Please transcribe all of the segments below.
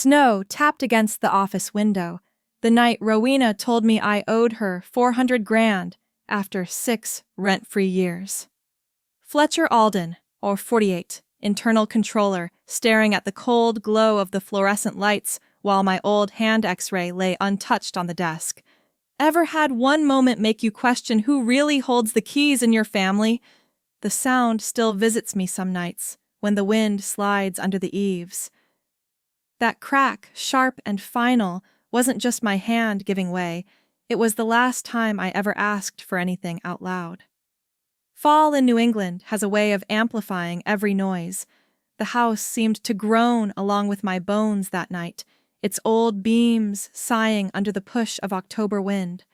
Snow tapped against the office window the night Rowena told me I owed her 400 grand after 6 rent-free years. Fletcher Alden, or 48, internal controller, staring at the cold glow of the fluorescent lights while my old hand x-ray lay untouched on the desk. Ever had one moment make you question who really holds the keys in your family? The sound still visits me some nights, when the wind slides under the eaves. That crack, sharp and final, wasn't just my hand giving way, it was the last time I ever asked for anything out loud. Fall in New England has a way of amplifying every noise. The house seemed to groan along with my bones that night, its old beams sighing under the push of October wind.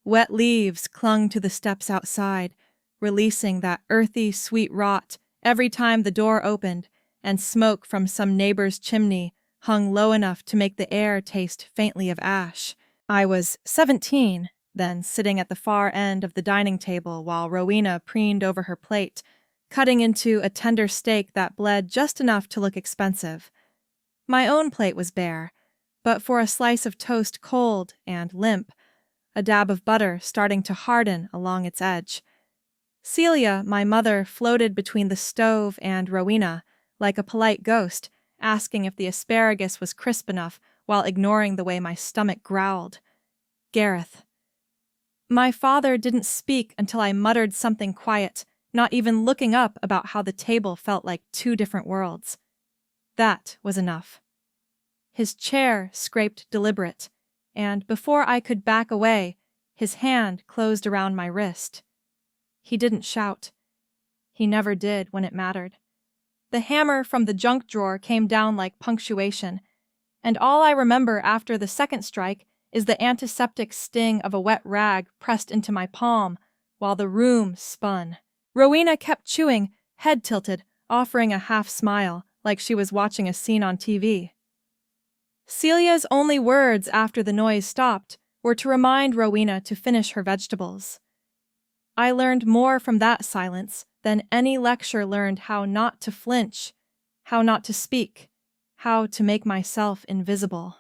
Wet leaves clung to the steps outside, releasing that earthy, sweet rot every time the door opened, and smoke from some neighbor's chimney hung low enough to make the air taste faintly of ash. I was 17, then sitting at the far end of the dining table while Rowena preened over her plate, cutting into a tender steak that bled just enough to look expensive. My own plate was bare, but for a slice of toast cold and limp, a dab of butter starting to harden along its edge. Celia, my mother, floated between the stove and Rowena, like a polite ghost, asking if the asparagus was crisp enough while ignoring the way my stomach growled. Gareth. My father didn't speak until I muttered something quiet, not even looking up about how the table felt like 2 different worlds. That was enough. His chair scraped deliberate, and before I could back away, his hand closed around my wrist. He didn't shout. He never did when it mattered. The hammer from the junk drawer came down like punctuation, and all I remember after the second strike is the antiseptic sting of a wet rag pressed into my palm while the room spun. Rowena kept chewing, head tilted, offering a half smile, like she was watching a scene on TV. Celia's only words after the noise stopped were to remind Rowena to finish her vegetables. I learned more from that silence than any lecture learned how not to flinch, how not to speak, how to make myself invisible.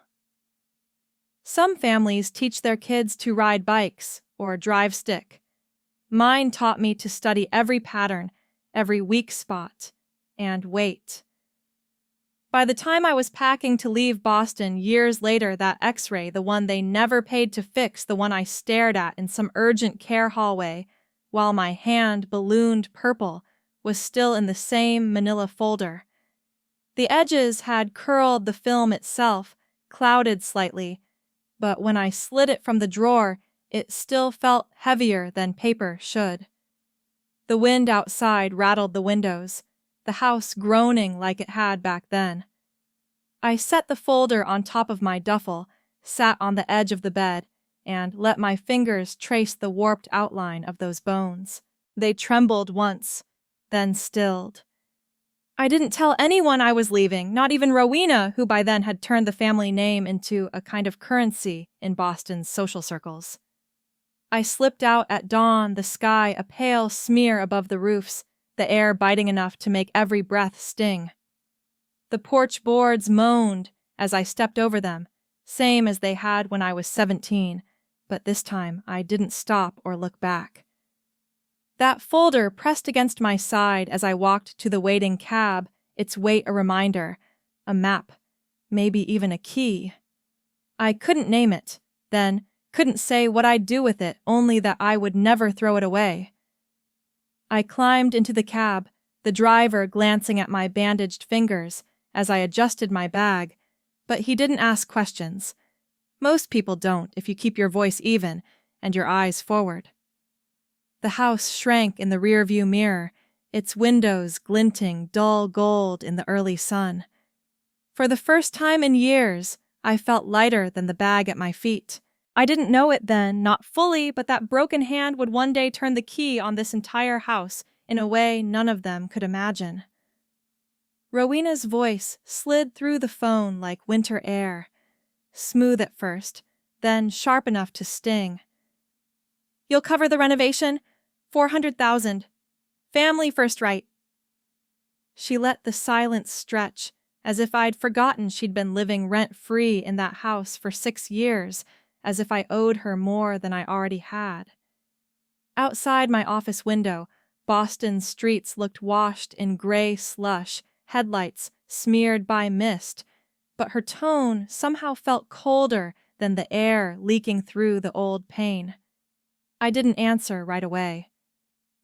Some families teach their kids to ride bikes or drive stick. Mine taught me to study every pattern, every weak spot, and wait. By the time I was packing to leave Boston years later, that x-ray, the one they never paid to fix, the one I stared at in some urgent care hallway, while my hand ballooned purple, was still in the same manila folder. The edges had curled the film itself, clouded slightly, but when I slid it from the drawer, it still felt heavier than paper should. The wind outside rattled the windows, the house groaning like it had back then. I set the folder on top of my duffel, sat on the edge of the bed, and let my fingers trace the warped outline of those bones. They trembled once, then stilled. I didn't tell anyone I was leaving, not even Rowena, who by then had turned the family name into a kind of currency in Boston's social circles. I slipped out at dawn, the sky a pale smear above the roofs, the air biting enough to make every breath sting. The porch boards moaned as I stepped over them, same as they had when I was 17, but this time I didn't stop or look back. That folder pressed against my side as I walked to the waiting cab, its weight a reminder, a map, maybe even a key. I couldn't name it, then couldn't say what I'd do with it, only that I would never throw it away. I climbed into the cab, the driver glancing at my bandaged fingers as I adjusted my bag, but he didn't ask questions. Most people don't if you keep your voice even and your eyes forward. The house shrank in the rearview mirror, its windows glinting dull gold in the early sun. For the first time in years, I felt lighter than the bag at my feet. I didn't know it then, not fully, but that broken hand would one day turn the key on this entire house in a way none of them could imagine. Rowena's voice slid through the phone like winter air, smooth at first, then sharp enough to sting. "You'll cover the renovation? 400,000. Family first right." She let the silence stretch as if I'd forgotten she'd been living rent-free in that house for 6 years, as if I owed her more than I already had. Outside my office window, Boston's streets looked washed in gray slush, headlights smeared by mist, but her tone somehow felt colder than the air leaking through the old pane. I didn't answer right away.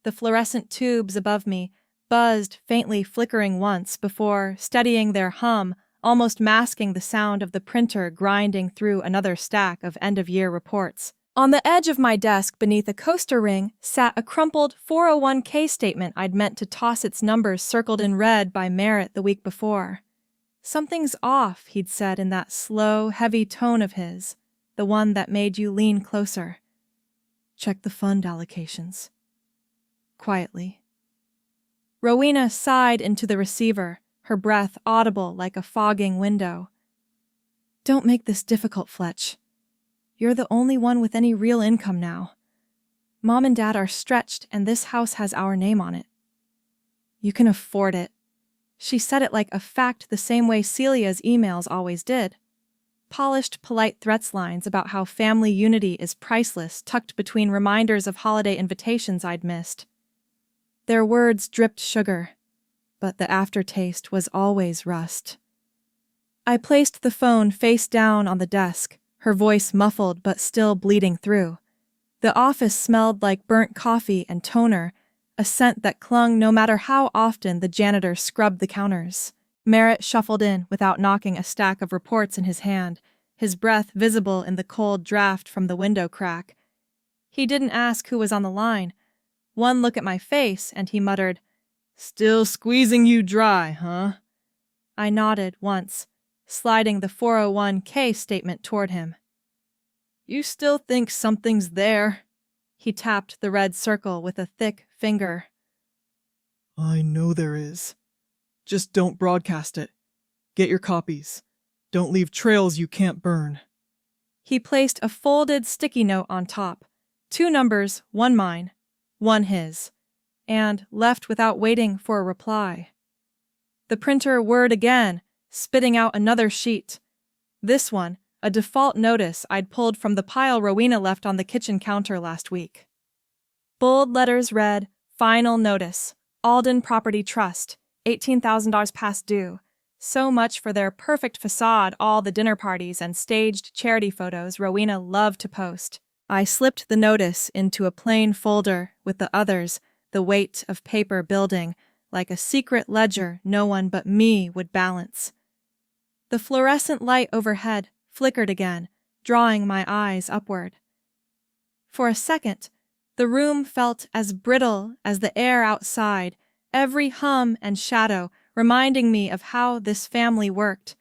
The fluorescent tubes above me buzzed, faintly flickering once before steadying their hum, almost masking the sound of the printer grinding through another stack of end-of-year reports. On the edge of my desk beneath a coaster ring sat a crumpled 401k statement I'd meant to toss its numbers circled in red by Merritt the week before. "Something's off," he'd said in that slow, heavy tone of his, the one that made you lean closer. "Check the fund allocations." Quietly. Rowena sighed into the receiver, her breath audible like a fogging window. "Don't make this difficult, Fletch. You're the only one with any real income now. Mom and Dad are stretched, and this house has our name on it. You can afford it." She said it like a fact, the same way Celia's emails always did. Polished, polite threats lines about how family unity is priceless tucked between reminders of holiday invitations I'd missed. Their words dripped sugar, but the aftertaste was always rust. I placed the phone face down on the desk, her voice muffled but still bleeding through. The office smelled like burnt coffee and toner, a scent that clung no matter how often the janitor scrubbed the counters. Merritt shuffled in without knocking a stack of reports in his hand, his breath visible in the cold draft from the window crack. He didn't ask who was on the line. One look at my face, and he muttered, "Still squeezing you dry, huh?" I nodded once, sliding the 401k statement toward him. "You still think something's there?" He tapped the red circle with a thick finger. "I know there is. Just don't broadcast it. Get your copies. Don't leave trails you can't burn." He placed a folded sticky note on top, 2 numbers, 1 mine, 1 his, and left without waiting for a reply. The printer whirred again, spitting out another sheet. This one, a default notice I'd pulled from the pile Rowena left on the kitchen counter last week. Bold letters read, "Final notice. Alden Property Trust. $18,000 past due. So much for their perfect facade, all the dinner parties and staged charity photos Rowena loved to post." I slipped the notice into a plain folder with the others, the weight of paper building, like a secret ledger no one but me would balance. The fluorescent light overhead flickered again, drawing my eyes upward. For a second, the room felt as brittle as the air outside, every hum and shadow reminding me of how this family worked.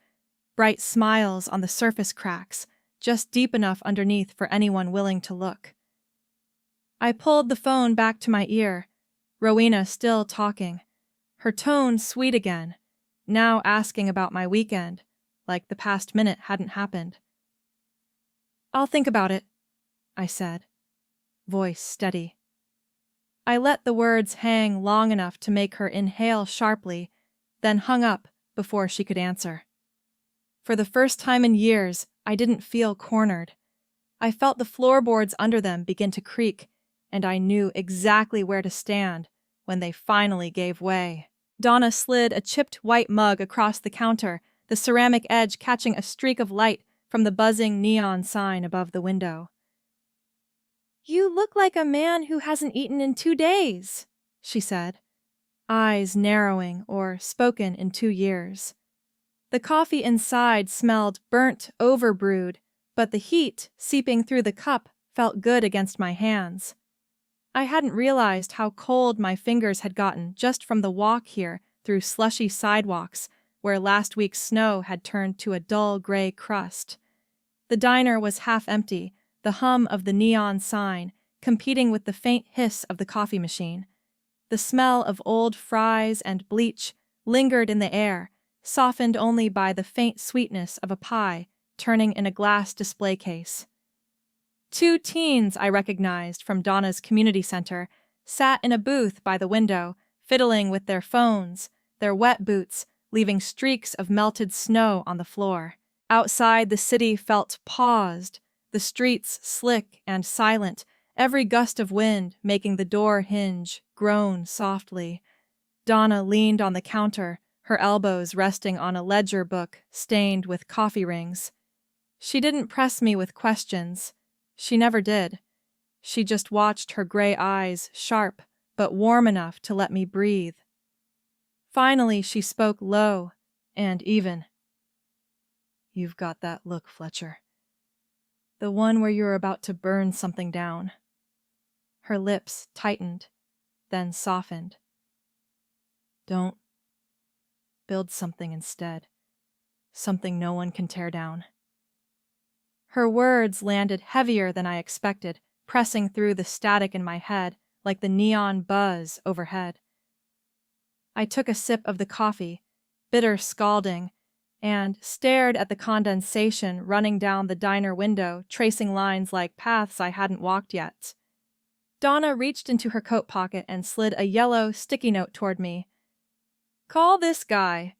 Bright smiles on the surface cracks, just deep enough underneath for anyone willing to look. I pulled the phone back to my ear, Rowena still talking, her tone sweet again, now asking about my weekend, like the past minute hadn't happened. "I'll think about it," I said, voice steady. I let the words hang long enough to make her inhale sharply, then hung up before she could answer. For the first time in years, I didn't feel cornered. I felt the floorboards under them begin to creak, and I knew exactly where to stand when they finally gave way. Donna slid a chipped white mug across the counter, the ceramic edge catching a streak of light from the buzzing neon sign above the window. "You look like a man who hasn't eaten in 2 days, she said, eyes narrowing or spoken in 2 years. The coffee inside smelled burnt overbrewed, but the heat seeping through the cup felt good against my hands. I hadn't realized how cold my fingers had gotten just from the walk here through slushy sidewalks where last week's snow had turned to a dull gray crust. The diner was half empty, the hum of the neon sign competing with the faint hiss of the coffee machine. The smell of old fries and bleach lingered in the air, softened only by the faint sweetness of a pie turning in a glass display case. 2 teens I recognized from Donna's community center sat in a booth by the window, fiddling with their phones, their wet boots leaving streaks of melted snow on the floor. Outside, the city felt paused, the streets slick and silent, every gust of wind making the door hinge groan softly. Donna leaned on the counter, her elbows resting on a ledger book stained with coffee rings. She didn't press me with questions. She never did. She just watched, her gray eyes sharp but warm enough to let me breathe. Finally, she spoke low and even. "You've got that look, Fletcher. The one where you're about to burn something down." Her lips tightened, then softened. "Don't. Build something instead. Something no one can tear down." Her words landed heavier than I expected, pressing through the static in my head like the neon buzz overhead. I took a sip of the coffee, bitter scalding, and stared at the condensation running down the diner window, tracing lines like paths I hadn't walked yet. Donna reached into her coat pocket and slid a yellow sticky note toward me. "Call this guy.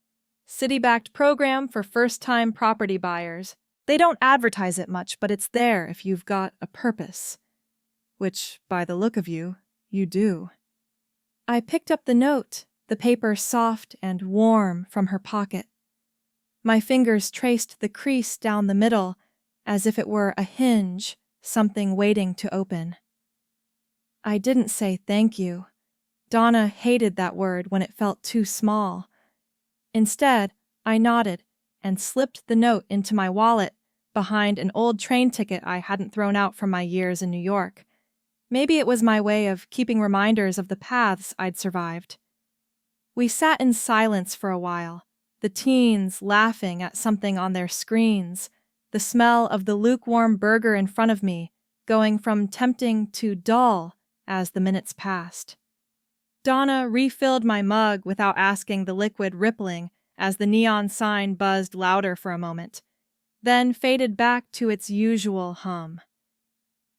City-backed program for first-time property buyers. They don't advertise it much, but it's there if you've got a purpose." Which, by the look of you, you do. I picked up the note, the paper soft and warm from her pocket. My fingers traced the crease down the middle, as if it were a hinge, something waiting to open. I didn't say thank you. Donna hated that word when it felt too small. Instead, I nodded and slipped the note into my wallet behind an old train ticket I hadn't thrown out from my years in New York. Maybe it was my way of keeping reminders of the paths I'd survived. We sat in silence for a while, the teens laughing at something on their screens, the smell of the lukewarm burger in front of me going from tempting to dull as the minutes passed. Donna refilled my mug without asking, the liquid rippling as the neon sign buzzed louder for a moment, then faded back to its usual hum.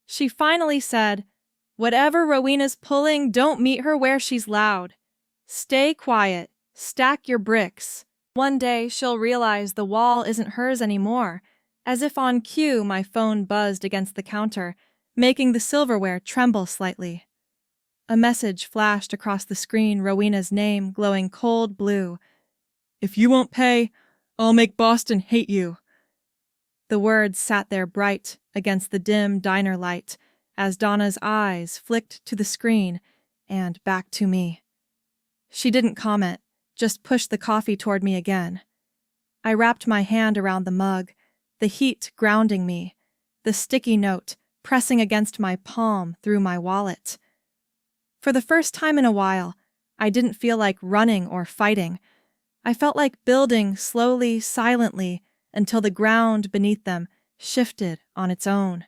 She finally said, "Whatever Rowena's pulling, don't meet her where she's loud. Stay quiet, stack your bricks. One day she'll realize the wall isn't hers anymore." As if on cue, my phone buzzed against the counter, making the silverware tremble slightly. A message flashed across the screen, Rowena's name glowing cold blue. "If you won't pay, I'll make Boston hate you." The words sat there bright against the dim diner light as Donna's eyes flicked to the screen and back to me. She didn't comment, just pushed the coffee toward me again. I wrapped my hand around the mug, the heat grounding me, the sticky note pressing against my palm through my wallet. For the first time in a while, I didn't feel like running or fighting. I felt like building slowly, silently, until the ground beneath them shifted on its own.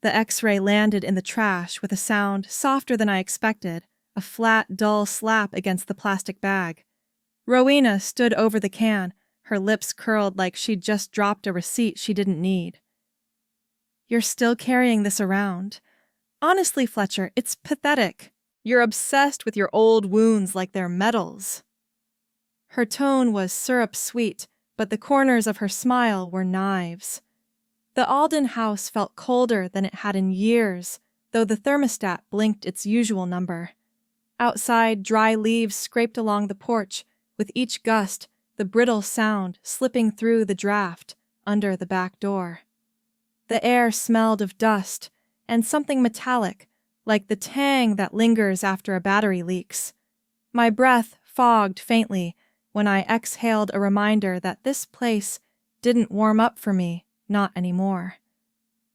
The X-ray landed in the trash with a sound softer than I expected, a flat, dull slap against the plastic bag. Rowena stood over the can, her lips curled like she'd just dropped a receipt she didn't need. "You're still carrying this around. Honestly, Fletcher, it's pathetic. You're obsessed with your old wounds like they're medals." Her tone was syrup sweet, but the corners of her smile were knives. The Alden house felt colder than it had in years, though the thermostat blinked its usual number. Outside, dry leaves scraped along the porch, with each gust, the brittle sound slipping through the draft under the back door. The air smelled of dust and something metallic, like the tang that lingers after a battery leaks. My breath fogged faintly when I exhaled a reminder that this place didn't warm up for me, not anymore.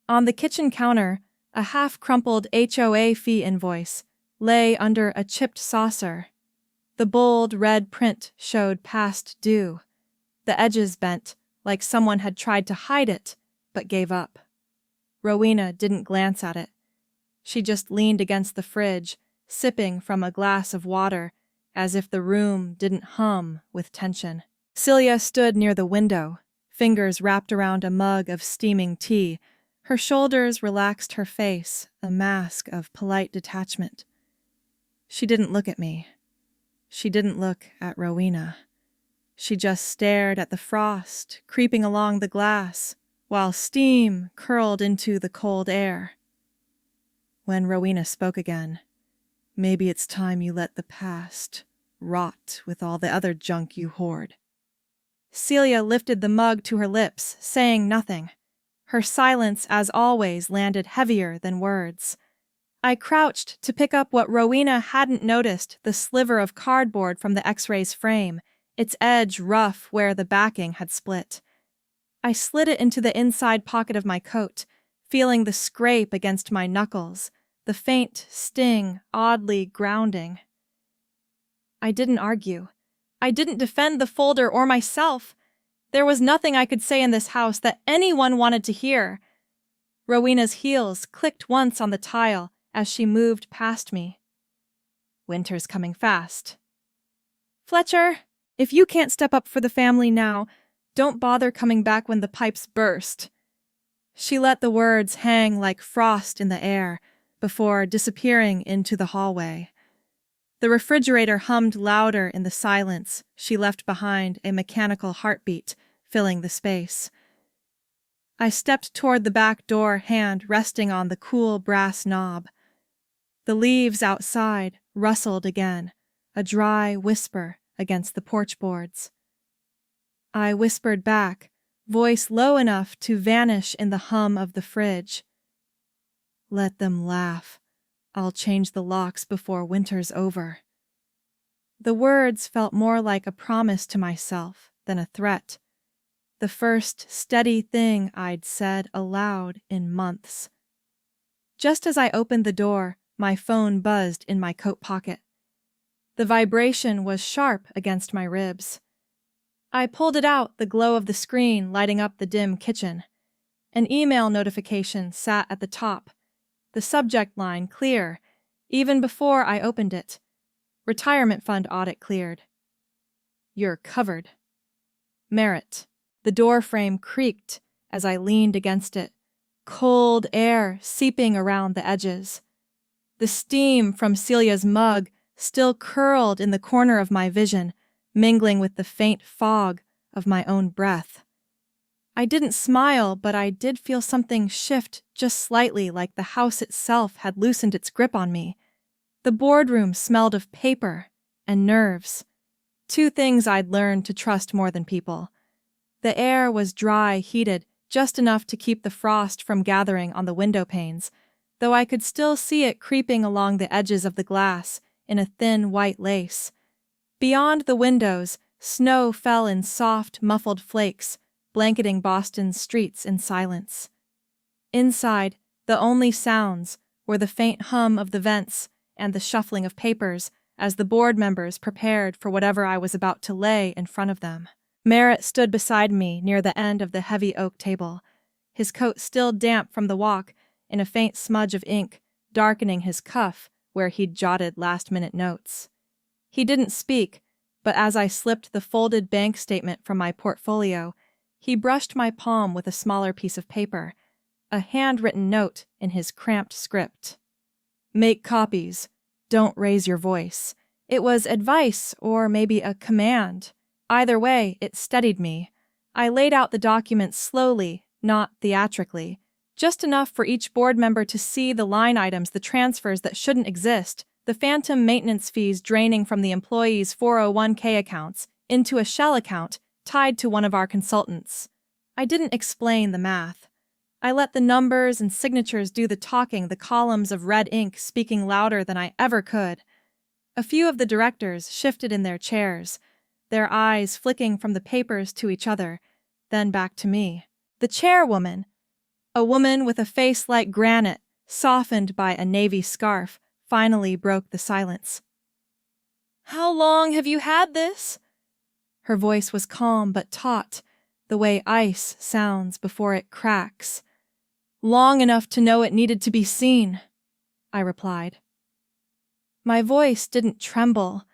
On the kitchen counter, a half-crumpled HOA fee invoice lay under a chipped saucer. The bold red print showed past due. The edges bent, like someone had tried to hide it, but gave up. Rowena didn't glance at it. She just leaned against the fridge, sipping from a glass of water, as if the room didn't hum with tension. Celia stood near the window, fingers wrapped around a mug of steaming tea. Her shoulders relaxed her face, a mask of polite detachment. She didn't look at me. She didn't look at Rowena. She just stared at the frost creeping along the glass, while steam curled into the cold air. When Rowena spoke again, "Maybe it's time you let the past rot with all the other junk you hoard." Celia lifted the mug to her lips, saying nothing. Her silence, as always, landed heavier than words. I crouched to pick up what Rowena hadn't noticed, the sliver of cardboard from the X-ray's frame, its edge rough where the backing had split. I slid it into the inside pocket of my coat, feeling the scrape against my knuckles, the faint sting oddly grounding. I didn't argue. I didn't defend the folder or myself. There was nothing I could say in this house that anyone wanted to hear. Rowena's heels clicked once on the tile as she moved past me. "Winter's coming fast." "Fletcher, if you can't step up for the family now, don't bother coming back when the pipes burst." She let the words hang like frost in the air before disappearing into the hallway. The refrigerator hummed louder in the silence she left behind, a mechanical heartbeat filling the space. I stepped toward the back door, hand resting on the cool brass knob. The leaves outside rustled again, a dry whisper against the porch boards. I whispered back, voice low enough to vanish in the hum of the fridge. "Let them laugh. I'll change the locks before winter's over." The words felt more like a promise to myself than a threat. The first steady thing I'd said aloud in months. Just as I opened the door, my phone buzzed in my coat pocket. The vibration was sharp against my ribs. I pulled it out, the glow of the screen lighting up the dim kitchen. An email notification sat at the top, the subject line clear, even before I opened it. Retirement fund audit cleared. "You're covered." Merit. The door frame creaked as I leaned against it, cold air seeping around the edges. The steam from Celia's mug still curled in the corner of my vision, mingling with the faint fog of my own breath. I didn't smile, but I did feel something shift just slightly, like the house itself had loosened its grip on me. The boardroom smelled of paper and nerves, two things I'd learned to trust more than people. The air was dry, heated, just enough to keep the frost from gathering on the window panes, though I could still see it creeping along the edges of the glass in a thin white lace. Beyond the windows, snow fell in soft, muffled flakes, blanketing Boston's streets in silence. Inside, the only sounds were the faint hum of the vents and the shuffling of papers as the board members prepared for whatever I was about to lay in front of them. Merritt stood beside me near the end of the heavy oak table, his coat still damp from the walk, in a faint smudge of ink, darkening his cuff where he'd jotted last-minute notes. He didn't speak, but as I slipped the folded bank statement from my portfolio, he brushed my palm with a smaller piece of paper, a handwritten note in his cramped script. "Make copies. Don't raise your voice." It was advice or maybe a command. Either way, it steadied me. I laid out the documents slowly, not theatrically, just enough for each board member to see the line items, the transfers that shouldn't exist, the phantom maintenance fees draining from the employees' 401k accounts into a shell account tied to one of our consultants. I didn't explain the math. I let the numbers and signatures do the talking, the columns of red ink speaking louder than I ever could. A few of the directors shifted in their chairs, their eyes flicking from the papers to each other, then back to me. The chairwoman, a woman with a face like granite, softened by a navy scarf, finally broke the silence. "How long have you had this?" Her voice was calm but taut, the way ice sounds before it cracks. "Long enough to know it needed to be seen," I replied. My voice didn't tremble.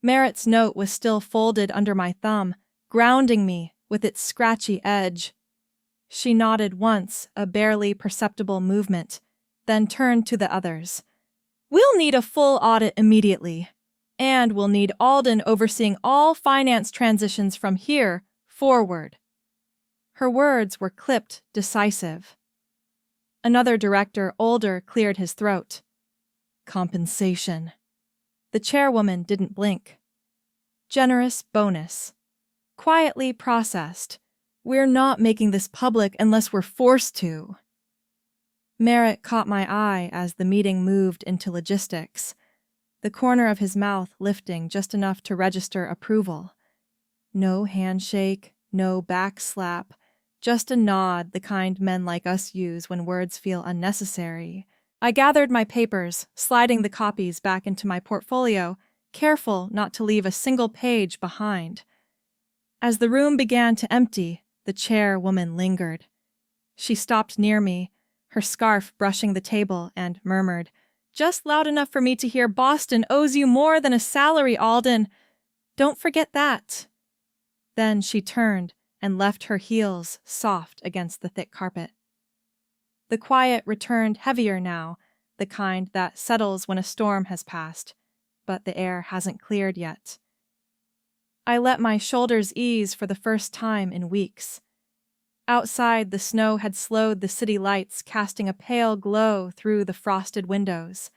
Merritt's note was still folded under my thumb, grounding me with its scratchy edge. She nodded once, a barely perceptible movement, then turned to the others. "We'll need a full audit immediately." And we'll need Alden overseeing all finance transitions from here forward. Her words were clipped, decisive. Another director, older, cleared his throat. Compensation. The chairwoman didn't blink. Generous bonus. Quietly processed. We're not making this public unless we're forced to. Merritt caught my eye as the meeting moved into logistics, the corner of his mouth lifting just enough to register approval. No handshake, no backslap, just a nod, the kind men like us use when words feel unnecessary. I gathered my papers, sliding the copies back into my portfolio, careful not to leave a single page behind. As the room began to empty, the chairwoman lingered. She stopped near me, her scarf brushing the table, and murmured, "Just loud enough for me to hear Boston owes you more than a salary, Alden. Don't forget that." Then she turned and left her heels soft against the thick carpet. The quiet returned heavier now, the kind that settles when a storm has passed, but the air hasn't cleared yet. I let my shoulders ease for the first time in weeks. Outside, the snow had slowed the city lights, casting a pale glow through the frosted windows.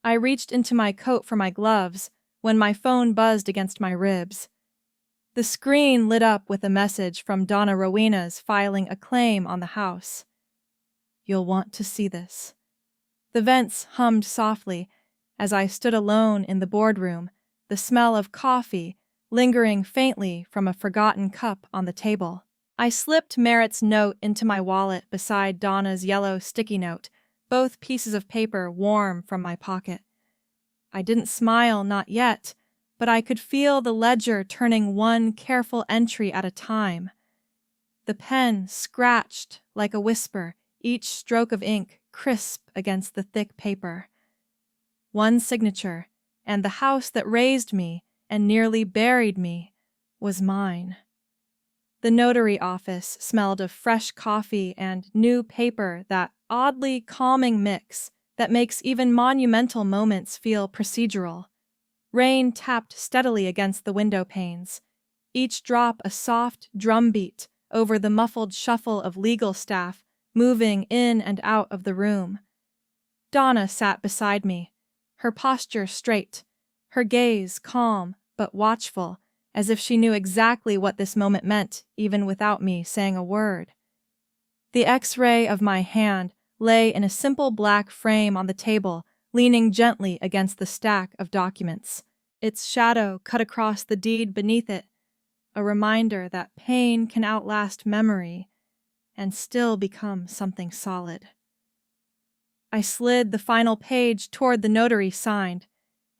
I reached into my coat for my gloves when my phone buzzed against my ribs. The screen lit up with a message from Donna Rowena's filing a claim on the house. "You'll want to see this." The vents hummed softly as I stood alone in the boardroom, the smell of coffee lingering faintly from a forgotten cup on the table. I slipped Merritt's note into my wallet beside Donna's yellow sticky note, both pieces of paper warm from my pocket. I didn't smile, not yet, but I could feel the ledger turning one careful entry at a time. The pen scratched like a whisper, each stroke of ink crisp against the thick paper. One signature, and the house that raised me and nearly buried me was mine. The notary office smelled of fresh coffee and new paper, that oddly calming mix that makes even monumental moments feel procedural. Rain tapped steadily against the window panes, each drop a soft drumbeat over the muffled shuffle of legal staff moving in and out of the room. Donna sat beside me, her posture straight, her gaze calm but watchful, as if she knew exactly what this moment meant, even without me saying a word. The X-ray of my hand lay in a simple black frame on the table, leaning gently against the stack of documents. Its shadow cut across the deed beneath it, a reminder that pain can outlast memory and still become something solid. I slid the final page toward the notary signed,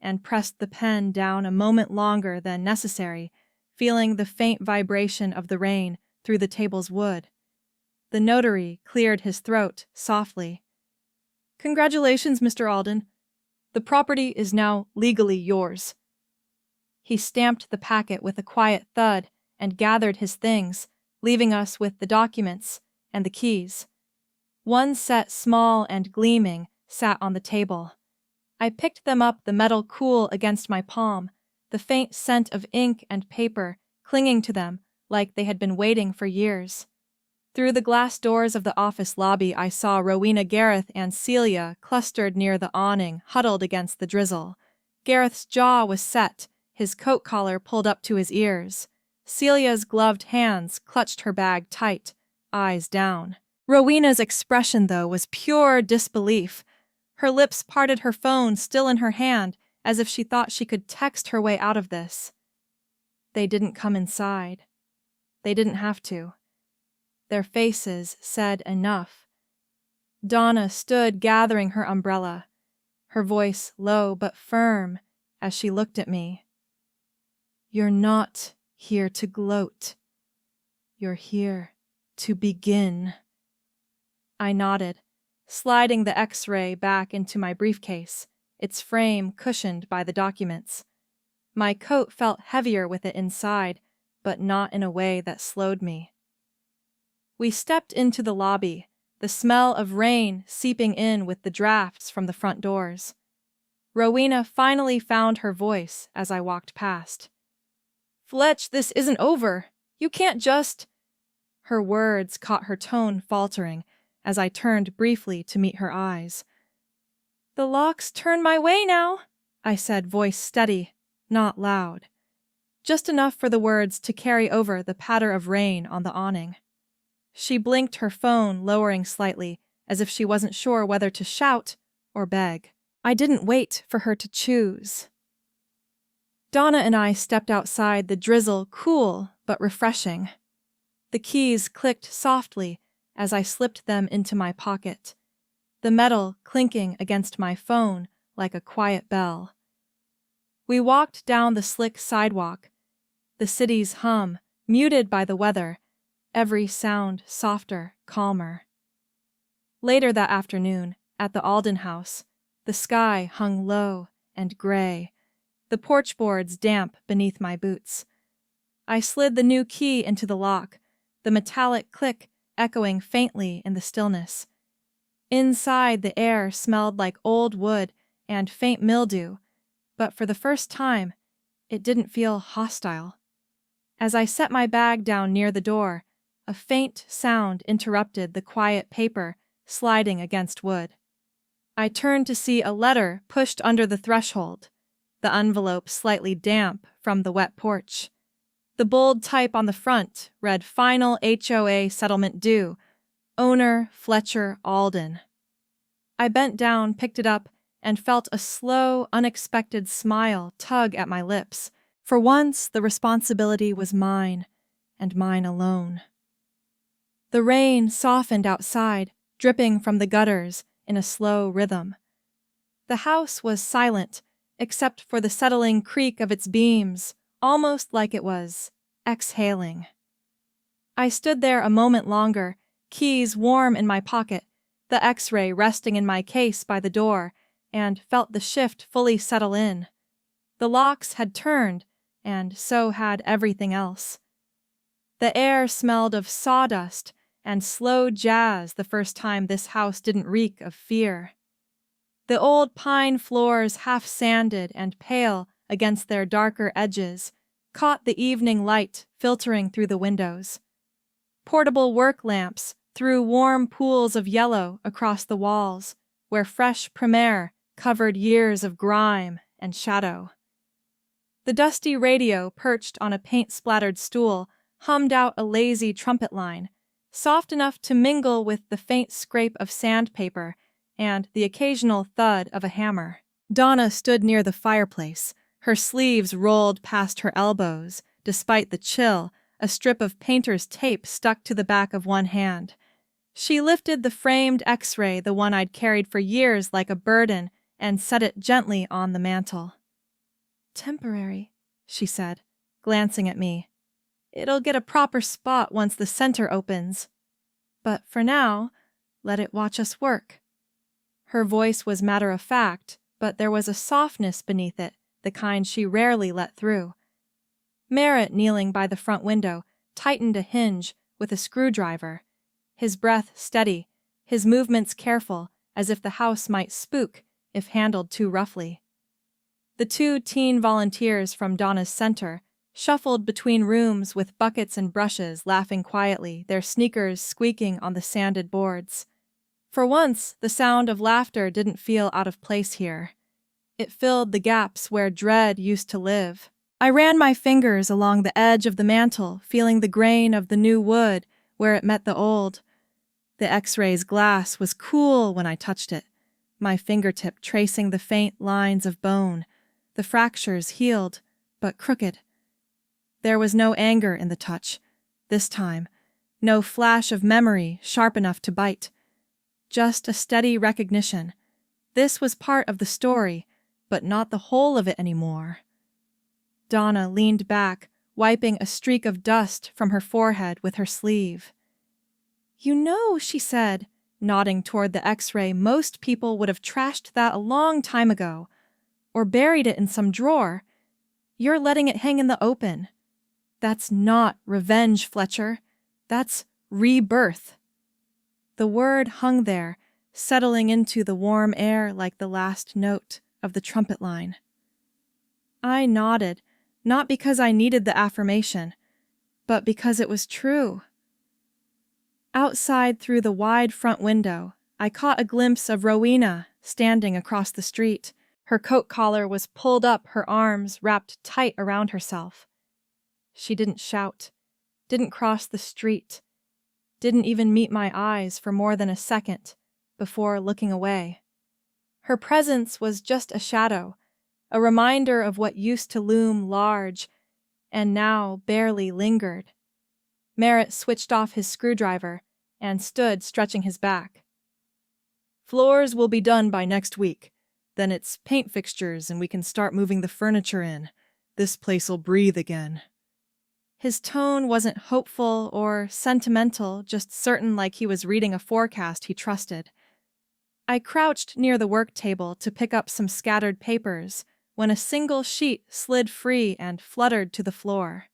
and pressed the pen down a moment longer than necessary, feeling the faint vibration of the rain through the table's wood. The notary cleared his throat softly. "Congratulations, Mr. Alden. The property is now legally yours." He stamped the packet with a quiet thud and gathered his things, leaving us with the documents and the keys. One set, small and gleaming, sat on the table. I picked them up, the metal cool against my palm, the faint scent of ink and paper clinging to them like they had been waiting for years. Through the glass doors of the office lobby, I saw Rowena Gareth and Celia clustered near the awning, huddled against the drizzle. Gareth's jaw was set, his coat collar pulled up to his ears. Celia's gloved hands clutched her bag tight, eyes down. Rowena's expression, though, was pure disbelief. Her lips parted, her phone still in her hand, as if she thought she could text her way out of this. They didn't come inside. They didn't have to. Their faces said enough. Donna stood gathering her umbrella, her voice low but firm as she looked at me. "You're not here to gloat. You're here to begin." I nodded, sliding the X-ray back into my briefcase, its frame cushioned by the documents. My coat felt heavier with it inside, but not in a way that slowed me. We stepped into the lobby, the smell of rain seeping in with the drafts from the front doors. Rowena finally found her voice as I walked past. "Fletch, this isn't over. You can't just—" Her words caught her tone faltering as I turned briefly to meet her eyes. "The lock's turned my way now," I said, voice steady, not loud. Just enough for the words to carry over the patter of rain on the awning. She blinked her phone, lowering slightly, as if she wasn't sure whether to shout or beg. I didn't wait for her to choose. Donna and I stepped outside, the drizzle cool but refreshing. The keys clicked softly as I slipped them into my pocket, the metal clinking against my phone like a quiet bell. We walked down the slick sidewalk, the city's hum muted by the weather, every sound softer, calmer. Later that afternoon, at the Alden house, the sky hung low and gray, the porch boards damp beneath my boots. I slid the new key into the lock, the metallic click echoing faintly in the stillness. Inside, the air smelled like old wood and faint mildew, but for the first time, it didn't feel hostile. As I set my bag down near the door, a faint sound interrupted the quiet paper sliding against wood. I turned to see a letter pushed under the threshold, the envelope slightly damp from the wet porch. The bold type on the front read "Final HOA settlement due. Owner Fletcher Alden." I bent down, picked it up, and felt a slow, unexpected smile tug at my lips. For once, the responsibility was mine, and mine alone. The rain softened outside, dripping from the gutters in a slow rhythm. The house was silent, except for the settling creak of its beams, almost like it was exhaling. I stood there a moment longer, keys warm in my pocket, the X-ray resting in my case by the door, and felt the shift fully settle in. The locks had turned, and so had everything else. The air smelled of sawdust and slow jazz the first time this house didn't reek of fear. The old pine floors, half sanded and pale against their darker edges, caught the evening light filtering through the windows. Portable work lamps threw warm pools of yellow across the walls, where fresh primer covered years of grime and shadow. The dusty radio, perched on a paint-splattered stool, hummed out a lazy trumpet line, soft enough to mingle with the faint scrape of sandpaper and the occasional thud of a hammer. Donna stood near the fireplace, her sleeves rolled past her elbows, despite the chill, a strip of painter's tape stuck to the back of one hand. She lifted the framed X-ray, the one I'd carried for years like a burden, and set it gently on the mantel. "Temporary," she said, glancing at me. "It'll get a proper spot once the center opens. But for now, let it watch us work." Her voice was matter-of-fact, but there was a softness beneath it, the kind she rarely let through. Merritt, kneeling by the front window, tightened a hinge with a screwdriver, his breath steady, his movements careful, as if the house might spook if handled too roughly. The two teen volunteers from Donna's center shuffled between rooms with buckets and brushes, laughing quietly, their sneakers squeaking on the sanded boards. For once, the sound of laughter didn't feel out of place here. It filled the gaps where dread used to live. I ran my fingers along the edge of the mantel, feeling the grain of the new wood where it met the old. The X-ray's glass was cool when I touched it, my fingertip tracing the faint lines of bone, the fractures healed, but crooked. There was no anger in the touch, this time, no flash of memory sharp enough to bite. Just a steady recognition. This was part of the story, but not the whole of it anymore. Donna leaned back, wiping a streak of dust from her forehead with her sleeve. "You know," she said, nodding toward the X-ray, "most people would have trashed that a long time ago, or buried it in some drawer. You're letting it hang in the open. That's not revenge, Fletcher. That's rebirth." The word hung there, settling into the warm air like the last note of the trumpet line. I nodded, not because I needed the affirmation, but because it was true. Outside through the wide front window, I caught a glimpse of Rowena standing across the street. Her coat collar was pulled up, her arms wrapped tight around herself. She didn't shout, didn't cross the street, didn't even meet my eyes for more than a second before looking away. Her presence was just a shadow, a reminder of what used to loom large and now barely lingered. Merritt switched off his screwdriver and stood stretching his back. "Floors will be done by next week. Then it's paint fixtures and we can start moving the furniture in. This place'll breathe again." His tone wasn't hopeful or sentimental, just certain, like he was reading a forecast he trusted. I crouched near the work table to pick up some scattered papers when a single sheet slid free and fluttered to the floor.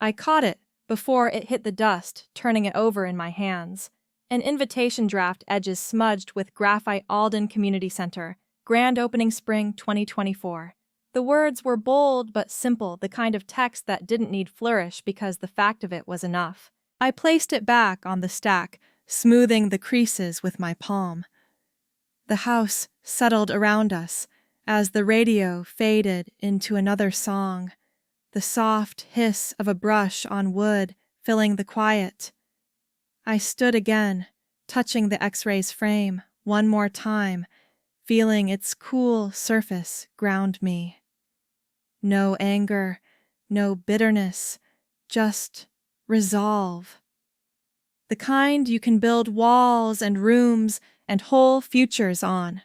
I caught it before it hit the dust, turning it over in my hands. An invitation draft, edges smudged with graphite. Alden Community Center, grand opening spring 2024. The words were bold but simple, the kind of text that didn't need flourish because the fact of it was enough. I placed it back on the stack, smoothing the creases with my palm. The house settled around us as the radio faded into another song, the soft hiss of a brush on wood filling the quiet. I stood again, touching the X-ray's frame one more time, feeling its cool surface ground me. No anger, no bitterness, just resolve. The kind you can build walls and rooms and whole futures on.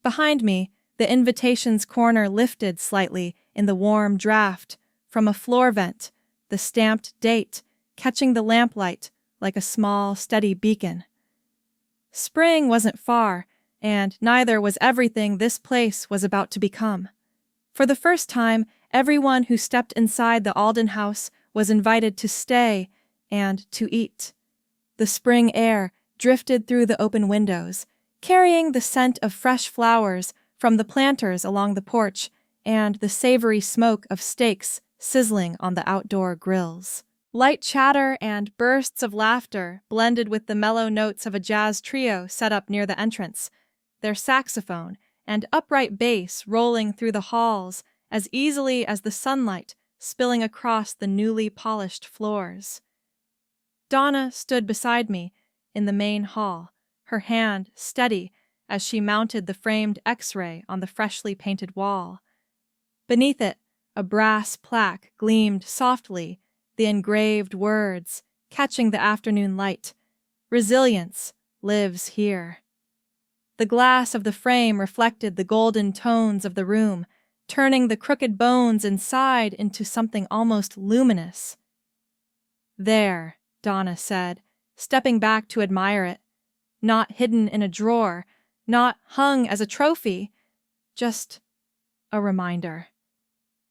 Behind me, the invitation's corner lifted slightly in the warm draft from a floor vent, the stamped date catching the lamplight like a small, steady beacon. Spring wasn't far, and neither was everything this place was about to become. For the first time, everyone who stepped inside the Alden house was invited to stay and to eat. The spring air drifted through the open windows, carrying the scent of fresh flowers from the planters along the porch and the savory smoke of steaks sizzling on the outdoor grills. Light chatter and bursts of laughter blended with the mellow notes of a jazz trio set up near the entrance, their saxophone and upright bass rolling through the halls as easily as the sunlight spilling across the newly polished floors. Donna stood beside me in the main hall, her hand steady as she mounted the framed X-ray on the freshly painted wall. Beneath it, a brass plaque gleamed softly, the engraved words catching the afternoon light. "Resilience lives here." The glass of the frame reflected the golden tones of the room, turning the crooked bones inside into something almost luminous. "There," Donna said, stepping back to admire it. Not hidden in a drawer, not hung as a trophy, just a reminder.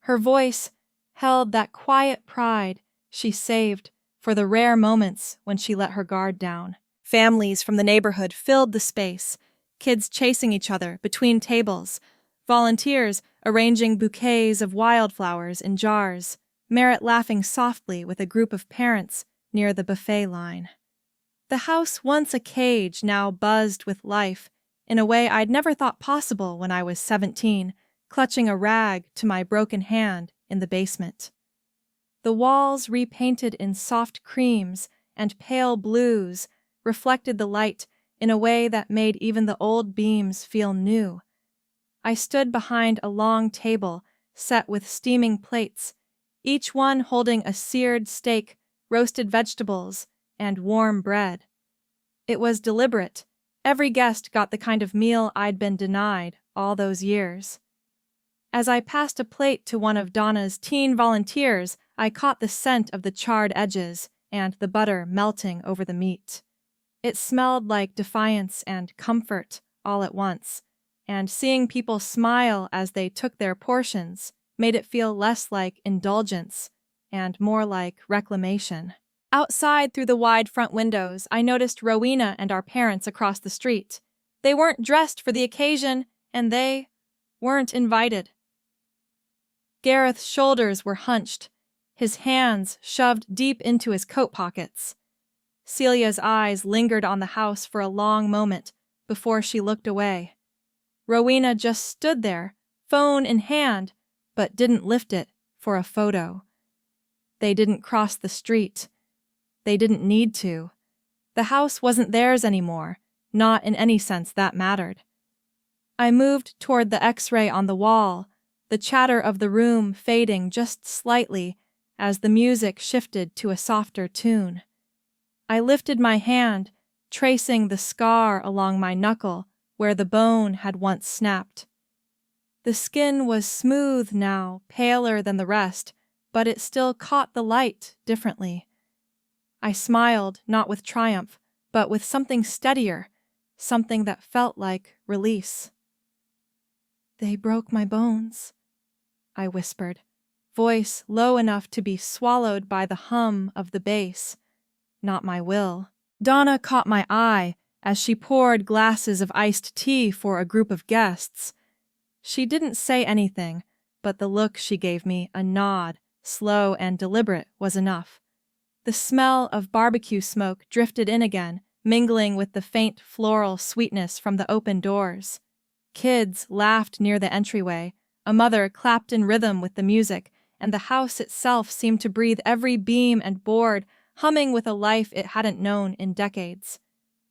Her voice held that quiet pride she saved for the rare moments when she let her guard down. Families from the neighborhood filled the space, kids chasing each other between tables, volunteers arranging bouquets of wildflowers in jars, Merritt laughing softly with a group of parents near the buffet line. The house, once a cage, now buzzed with life in a way I'd never thought possible when I was 17, clutching a rag to my broken hand in the basement. The walls, repainted in soft creams and pale blues, reflected the light in a way that made even the old beams feel new. I stood behind a long table set with steaming plates, each one holding a seared steak, roasted vegetables, and warm bread. It was deliberate. Every guest got the kind of meal I'd been denied all those years. As I passed a plate to one of Donna's teen volunteers, I caught the scent of the charred edges and the butter melting over the meat. It smelled like defiance and comfort all at once, and seeing people smile as they took their portions made it feel less like indulgence and more like reclamation. Outside through the wide front windows, I noticed Rowena and our parents across the street. They weren't dressed for the occasion, and they weren't invited. Gareth's shoulders were hunched, his hands shoved deep into his coat pockets. Celia's eyes lingered on the house for a long moment before she looked away. Rowena just stood there, phone in hand, but didn't lift it for a photo. They didn't cross the street. They didn't need to. The house wasn't theirs anymore, not in any sense that mattered. I moved toward the X-ray on the wall, the chatter of the room fading just slightly as the music shifted to a softer tune. I lifted my hand, tracing the scar along my knuckle where the bone had once snapped. The skin was smooth now, paler than the rest, but it still caught the light differently. I smiled, not with triumph, but with something steadier, something that felt like release. "They broke my bones," I whispered, voice low enough to be swallowed by the hum of the bass, not my will. Donna caught my eye as she poured glasses of iced tea for a group of guests. She didn't say anything, but the look she gave me, a nod, slow and deliberate, was enough. The smell of barbecue smoke drifted in again, mingling with the faint floral sweetness from the open doors. Kids laughed near the entryway, a mother clapped in rhythm with the music, and the house itself seemed to breathe every beam and board, humming with a life it hadn't known in decades.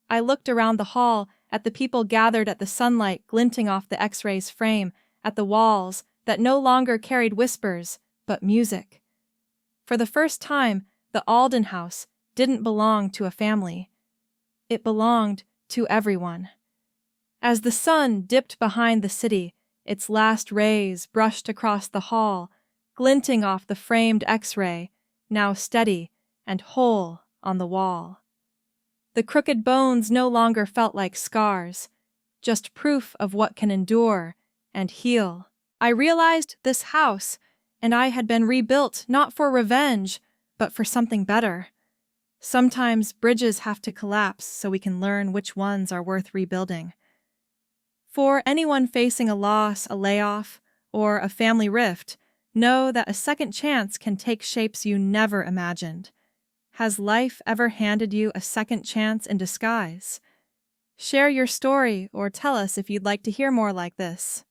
I looked around the hall at the people gathered at the sunlight glinting off the X-ray's frame, at the walls that no longer carried whispers, but music. For the first time, the Alden house didn't belong to a family. It belonged to everyone. As the sun dipped behind the city, its last rays brushed across the hall, glinting off the framed X-ray, now steady and whole on the wall. The crooked bones no longer felt like scars, just proof of what can endure and heal. I realized this house, and I had been rebuilt not for revenge, but for something better. Sometimes bridges have to collapse so we can learn which ones are worth rebuilding. For anyone facing a loss, a layoff, or a family rift, know that a second chance can take shapes you never imagined. Has life ever handed you a second chance in disguise? Share your story or tell us if you'd like to hear more like this.